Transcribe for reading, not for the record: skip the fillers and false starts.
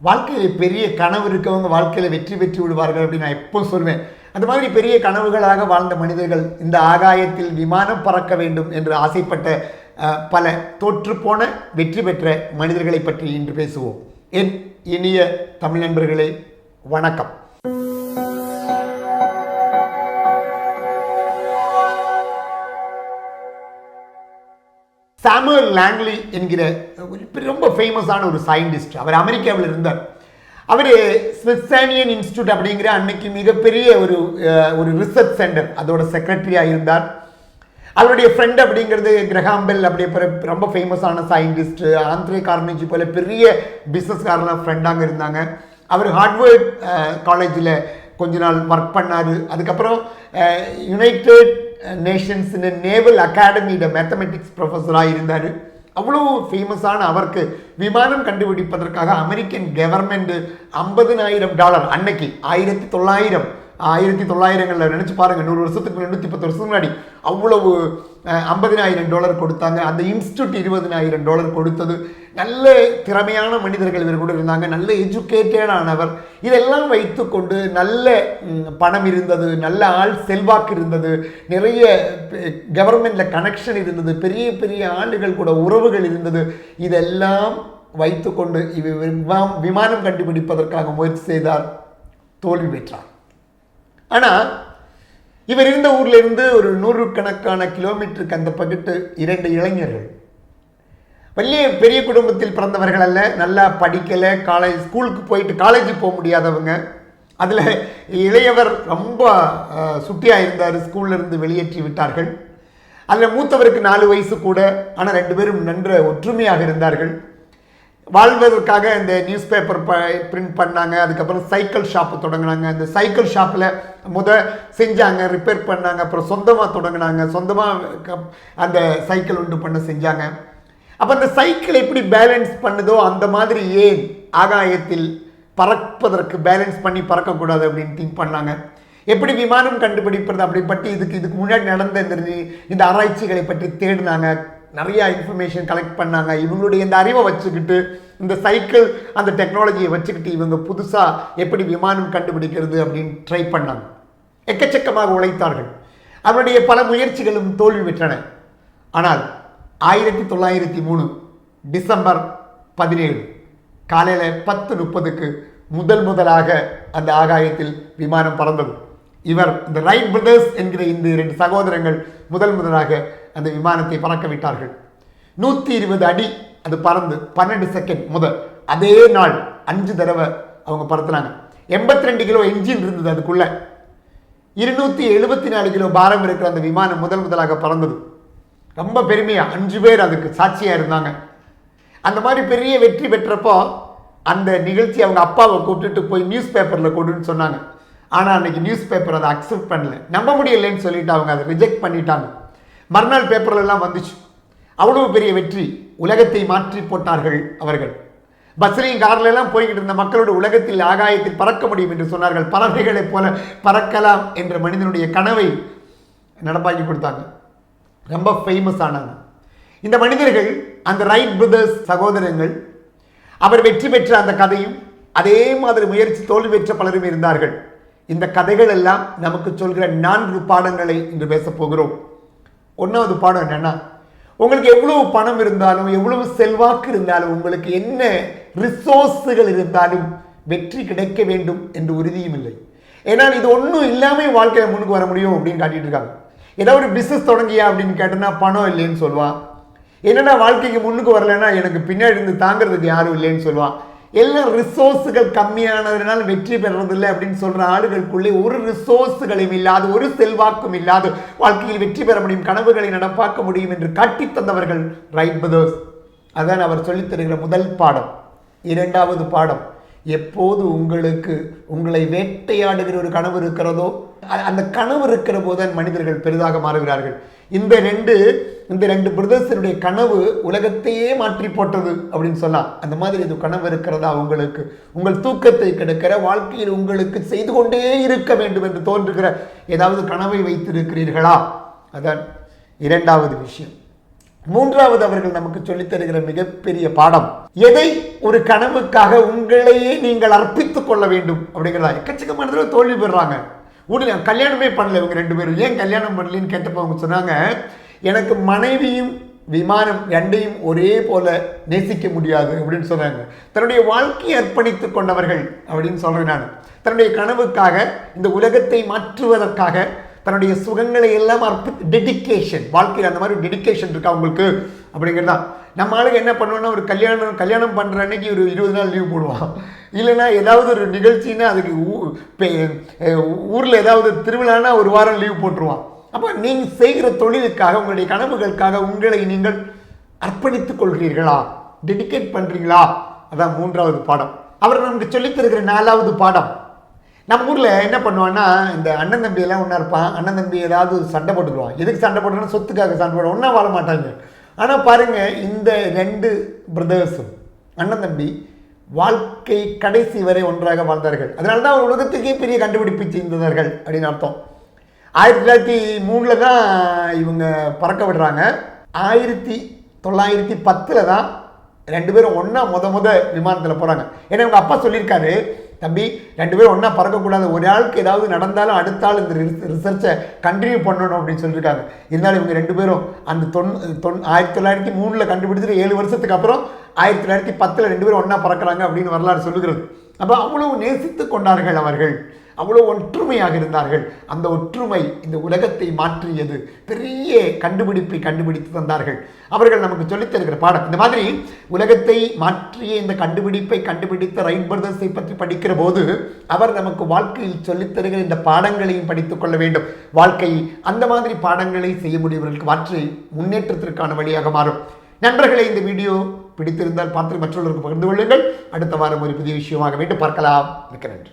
வாழ்க்கையில் பெரிய கனவு இருக்கவங்க வாழ்க்கையில் வெற்றி பெற்று விடுவார்கள் அப்படின்னு நான் எப்போ சொல்வேன். அந்த மாதிரி பெரிய கனவுகளாக வாழ்ந்த மனிதர்கள், இந்த ஆகாயத்தில் விமானம் பறக்க வேண்டும் என்று ஆசைப்பட்ட பல தோற்றுப்போன வெற்றி பெற்ற மனிதர்களை பற்றி இன்று பேசுவோம். என் இனிய தமிழ் நண்பர்களே, வணக்கம். சாமுவல் லாங்லி என்கிற ரொம்ப ஃபேமஸான ஒரு சயின்டிஸ்ட். அவர் அமெரிக்காவில் இருந்தார். அவர் ஸ்மித்சோனியன் இன்ஸ்டியூட் அப்படிங்கிற அன்னைக்கு மிகப்பெரிய ஒரு ரிசர்ச் சென்டர், அதோட செக்ரட்டரியாக இருந்தார். அவருடைய ஃப்ரெண்ட் அப்படிங்கிறது கிரஹாம் பெல், அப்படியே ரொம்ப ஃபேமஸான சயின்டிஸ்ட். ஆந்திரே கார்னேஜி போல பெரிய பிஸ்னஸ்காரெலாம் ஃப்ரெண்டாக இருந்தாங்க. அவர் ஹார்வர்ட் காலேஜில் கொஞ்ச நாள் ஒர்க் பண்ணார். அதுக்கப்புறம் யுனைடெட் நேஷன்ஸ் நேவல் அகாடமியோட மேத்தமெட்டிக்ஸ் ப்ரொஃபஸராக இருந்தார். அவ்வளோ ஃபேமஸான அவருக்கு விமானம் கண்டுபிடிப்பதற்காக அமெரிக்கன் கவர்மெண்ட் $50,000 அன்னைக்கு 1900களில் நினச்சி பாருங்கள், 100 வருஷத்துக்கு 110 வருஷத்துக்கு முன்னாடி அவ்வளவு $50,000 கொடுத்தாங்க. அந்த இன்ஸ்டியூட் $20,000 கொடுத்தது. நல்ல திறமையான மனிதர்கள் இவர் கூட இருந்தாங்க, நல்ல எஜுகேட்டடானவர். இதெல்லாம் வைத்துக்கொண்டு நல்ல பணம் இருந்தது, நல்ல ஆள் செல்வாக்கு இருந்தது, நிறைய கவர்மெண்ட்டில் கனெக்ஷன் இருந்தது, பெரிய பெரிய ஆளுகள் கூட உறவுகள் இருந்தது. இதெல்லாம் வைத்துக்கொண்டு இவர் விமானம் கண்டுபிடிப்பதற்காக முயற்சி செய்தார், தோல்வி பெற்றார். ஆனால் இவர் இருந்த ஊரில் இருந்து ஒரு 100கணக்கான கிலோமீட்டருக்கு அந்த பக்கத்து 2 இளைஞர்கள், பெரிய குடும்பத்தில் பிறந்தவர்கள் அல்ல, நல்லா படிக்கலை, ஸ்கூலுக்கு போயிட்டு காலேஜுக்கு போக முடியாதவங்க. அதில் இளையவர் ரொம்ப சுட்டியாக இருந்தார், ஸ்கூல்லேருந்து வெளியேற்றி விட்டார்கள். அதில் மூத்தவருக்கு 4 வயசு கூட. ஆனால் 2 பேரும் நன்ற ஒற்றுமையாக இருந்தார்கள். வாழ்வதற்காக இந்த நியூஸ் பேப்பர் பிரிண்ட் பண்ணாங்க. அதுக்கப்புறம் சைக்கிள் ஷாப்பு தொடங்கினாங்க. அந்த சைக்கிள் ஷாப்பில் செஞ்சாங்க, ரிப்பேர் பண்ணாங்க. அப்புறம் சொந்தமாக தொடங்கினாங்க, சொந்தமாக அந்த சைக்கிள் உண்டு பண்ண செஞ்சாங்க. அப்போ அந்த சைக்கிள் எப்படி பேலன்ஸ் பண்ணுதோ அந்த மாதிரி ஏன் ஆகாயத்தில் பறப்பதற்கு பேலன்ஸ் பண்ணி பறக்கக்கூடாது அப்படின்னு திங்க் பண்ணாங்க. எப்படி விமானம் கண்டுபிடிப்பது அப்படி பற்றி இதுக்கு முன்னாடி நடந்த இந்த ஆராய்ச்சிகளை பற்றி தேடினாங்க. நிறையா இன்ஃபர்மேஷன் கலெக்ட் பண்ணாங்க. இவங்களுடைய இந்த அறிவை வச்சுக்கிட்டு, இந்த சைக்கிள் அந்த டெக்னாலஜியை வச்சுக்கிட்டு இவங்க புதுசாக எப்படி விமானம் கண்டுபிடிக்கிறது அப்படின்னு ட்ரை பண்ணாங்க. எக்கச்சக்கமாக உழைத்தார்கள். அவருடைய பல முயற்சிகளும் தோல்வி பெற்றன. ஆனால் 1903 டிசம்பர் 17 காலையில் 10:30க்கு முதலாக அந்த ஆகாயத்தில் விமானம் பறந்தது. இந்த ரைட் பிரதர்ஸ் என்கிற இந்த 2 சகோதரங்கள் முதலாக அந்த விமானத்தை பறக்க விட்டார்கள். 120 அடி அது பறந்து 12 செகண்ட் அதே நாள் 5 தடவை அவங்க பறத்துனாங்க. 82 கிலோ என்ஜின் இருந்தது அதுக்குள்ள. 274 கிலோ பாரம் இருக்கிற அந்த விமானம் முதலாக பறந்தது. ரொம்ப பெருமையாக 5 பேர் அதுக்கு சாட்சியாக இருந்தாங்க. அந்த மாதிரி பெரிய வெற்றி பெற்றப்போ அந்த நிகழ்ச்சி அவங்க அப்பாவை கூப்பிட்டுட்டு போய் நியூஸ் பேப்பரில் கொடுன்னு சொன்னாங்க. ஆனால் அன்றைக்கி நியூஸ் பேப்பர் அதை அக்செப்ட் பண்ணல, நம்ப முடியலைன்னு சொல்லிட்டு அவங்க அதை ரிஜெக்ட் பண்ணிட்டாங்க. மறுநாள் பேப்பர்லாம் வந்துச்சு. அவ்வளோ பெரிய வெற்றி, உலகத்தை மாற்றி போட்டார்கள் அவர்கள். பஸ்லையும் கார்லாம் போய்கிட்டு இருந்த மக்களோட உலகத்தில் ஆகாயத்தில் பறக்க முடியும் என்று சொன்னார்கள். பறவைகளைப் போல பறக்கலாம் என்ற மனிதனுடைய கனவை நடப்பாக்கி கொடுத்தாங்க. ரொம்ப ஃபேமஸ் ஆனாங்க இந்த மனிதர்கள், அந்த ரைட் பிரதர்ஸ் சகோதரங்கள். அவர் வெற்றி பெற்ற அந்த கதையும், அதே மாதிரி முயற்சி தோல்வி பெற்ற பலரும் இருந்தார்கள். இந்த கதைகள் எல்லாம் நமக்கு சொல்கிற 4 பாடங்களை இன்று பேசப் போகிறோம். 1வது பாடம் என்னன்னா, உங்களுக்கு எவ்வளவு பணம் இருந்தாலும், எவ்வளவு செல்வாக்கு இருந்தாலும், உங்களுக்கு என்ன ரிசோர்ஸுகள் இருந்தாலும் வெற்றி கிடைக்க வேண்டும் என்று உறுதியும் இல்லை. ஏன்னா இது ஒன்றும் இல்லாமல் வாழ்க்கையில் முன்னுக்கு வர முடியும் அப்படின்னு காட்டிட்டு இருக்காங்க. ஏதாவது ஒரு பிஸ்னஸ் தொடங்கியா அப்படின்னு கேட்டோன்னா பணம் இல்லைன்னு சொல்லுவான். என்னென்னா வாழ்க்கைக்கு முன்னுக்கு வரலைன்னா எனக்கு பின்னாடி இருந்து தாங்கிறதுக்கு யாரும் இல்லைன்னு சொல்லுவான். எல்லாம் ரிசோர்ஸுகள் கம்மியானதுனால வெற்றி பெறதில்லை அப்படின்னு சொல்கிற ஆளுகளுக்குள்ளே ஒரு ரிசோர்ஸுகளையும் இல்லாது, ஒரு செல்வாக்கும் இல்லாது வாழ்க்கையில் வெற்றி பெற முடியும், கனவுகளை நடப்பாக்க முடியும் என்று காட்டி தந்தவர்கள் ரைட் பிரதர்ஸ். அதான் அவர் சொல்லித் தருகிற முதல் பாடம். 2வது பாடம், எப்போது உங்களை வேட்டையாடுகிற ஒரு கனவு இருக்கிறதோ, அந்த கனவு இருக்கிற போது மனிதர்கள் பெரிதாக மாறுகிறார்கள். இந்த ரெண்டு பிரதர்ஸனுடைய கனவு உலகத்தையே மாற்றி போட்டது அப்படின்னு சொல்லலாம். அந்த மாதிரி இது கனவு இருக்கிறதா உங்களுக்கு? உங்கள் தூக்கத்தை கெடுக்கிற, வாழ்க்கையில் உங்களுக்கு செய்து கொண்டே இருக்க வேண்டும் என்று தோன்றுகிற ஏதாவது கனவை வைத்திருக்கிறீர்களா? அதான் 2வது விஷயம். மூன்றாவது அவர்கள் நமக்கு சொல்லித் தருகிற மிகப்பெரிய பாடம், எதை ஒரு கனவுக்காக உங்களையே நீங்கள் அர்ப்பித்துக் கொள்ள வேண்டும் அப்படிங்கிறதா. எக்கச்சக்கமான தோல்வி பெறுறாங்க. உடனே கல்யாணமே பண்ணல இவங்க 2 பேரும். ஏன் கல்யாணம் பண்ணலன்னு கேட்டப்போ அவங்க சொன்னாங்க, எனக்கு மனைவியும் விமானம் ரெண்டையும் ஒரே போல நேசிக்க முடியாது அப்படின்னு சொன்னாங்க. தன்னுடைய வாழ்க்கையை அர்ப்பணித்துக் கொண்டவர்கள் அப்படின்னு சொல்றேன் நான். தன்னுடைய கனவுக்காக, இந்த உலகத்தை மாற்றுவதற்காக தன்னுடைய சுகங்களை எல்லாம் டெடிக்கேஷன், வாழ்க்கையில் அந்த மாதிரி டெடிக்கேஷன் இருக்கா உங்களுக்கு அப்படிங்கிறது தான். நம்ம ஆளுங்க என்ன பண்ணுவோம்னா, ஒரு கல்யாணம் பண்ணுற அன்னைக்கு ஒரு 20 நாள் லீவ் போடுவான். இல்லைன்னா ஏதாவது ஒரு நிகழ்ச்சின்னா அதுக்கு ஊரில் ஏதாவது திருவிழானா ஒரு வாரம் லீவ் போட்டுருவான். அப்போ நீங்கள் செய்கிற தொழிலுக்காக, உங்களுடைய கனவுகளுக்காக உங்களை நீங்கள் அர்ப்பணித்துக் கொள்கிறீர்களா, டெடிகேட் பண்ணுறீங்களா? அதான் மூன்றாவது பாடம். அவர் நமக்கு சொல்லித் தருகிற 4வது பாடம். நம்ம ஊரில் என்ன பண்ணுவான்னா, இந்த அண்ணன் தம்பி எல்லாம் ஒன்றா இருப்பான். அண்ணன் தம்பி ஏதாவது சண்டை போட்டுக்குவான். எதுக்கு சண்டை போட்டுனா, சொத்துக்காக சண்டை போடுவோம், ஒன்றா வாழ மாட்டாங்க. ஆனால் பாருங்கள், இந்த 2 பிரதர்ஸும் அண்ணன் தம்பி வாழ்க்கை கடைசி வரை ஒன்றாக வாழ்ந்தார்கள். அதனால தான் அவர் உலகத்துக்கே பெரிய கண்டுபிடிப்பு செய்தார்கள் அப்படின்னு அர்த்தம். 1903 தான் இவங்க பறக்க விடுறாங்க. 1910 தான் 2 பேரும் ஒன்றா முத விமானத்தில் போகிறாங்க. ஏன்னா இவங்க அப்பா சொல்லியிருக்காரு, தம்பி 2 பேரும் ஒன்றா பறக்கக்கூடாது, ஒரு ஆளுக்கு ஏதாவது நடந்தாலும் அடுத்த ஆள் இந்த ரிசர்ச்சை கண்டினியூ பண்ணணும் அப்படின்னு சொல்லியிருக்காங்க. இருந்தாலும் இவங்க 2 பேரும் அந்த 1903 கண்டுபிடிச்சிட்டு 7 வருஷத்துக்கு அப்புறம் 1910 2 பேரும் ஒன்றா பறக்கிறாங்க அப்படின்னு வரலாறு சொல்லுகிறது. அப்போ அவ்வளவு நேசித்து கொண்டார்கள் அவர்கள், அவ்வளோ ஒற்றுமையாக இருந்தார்கள். அந்த ஒற்றுமை இந்த உலகத்தை மாற்றியது. பெரிய கண்டுபிடிப்பை கண்டுபிடித்து தந்தார்கள். அவர்கள் நமக்கு சொல்லித் தருகிற பாடம். இந்த மாதிரி உலகத்தை மாற்றிய இந்த கண்டுபிடிப்பை கண்டுபிடித்த ரைட் பிரதர்ஸை பற்றி படிக்கிற போது அவர் நமக்கு வாழ்க்கையில் சொல்லித் தருகிற இந்த பாடங்களையும் படித்துக் கொள்ள வேண்டும். வாழ்க்கையில் அந்த மாதிரி பாடங்களை செய்ய முடியவர்களுக்கு வாழ்க்கை முன்னேற்றத்திற்கான வழியாக மாறும். நண்பர்களை, இந்த வீடியோ பிடித்திருந்தால் பார்த்து மற்றவர்களுக்கு பகிர்ந்து கொள்ளுங்கள். அடுத்த வாரம் ஒரு புதிய விஷயமாக மீண்டும் பார்க்கலாம். மிக்க நன்றி.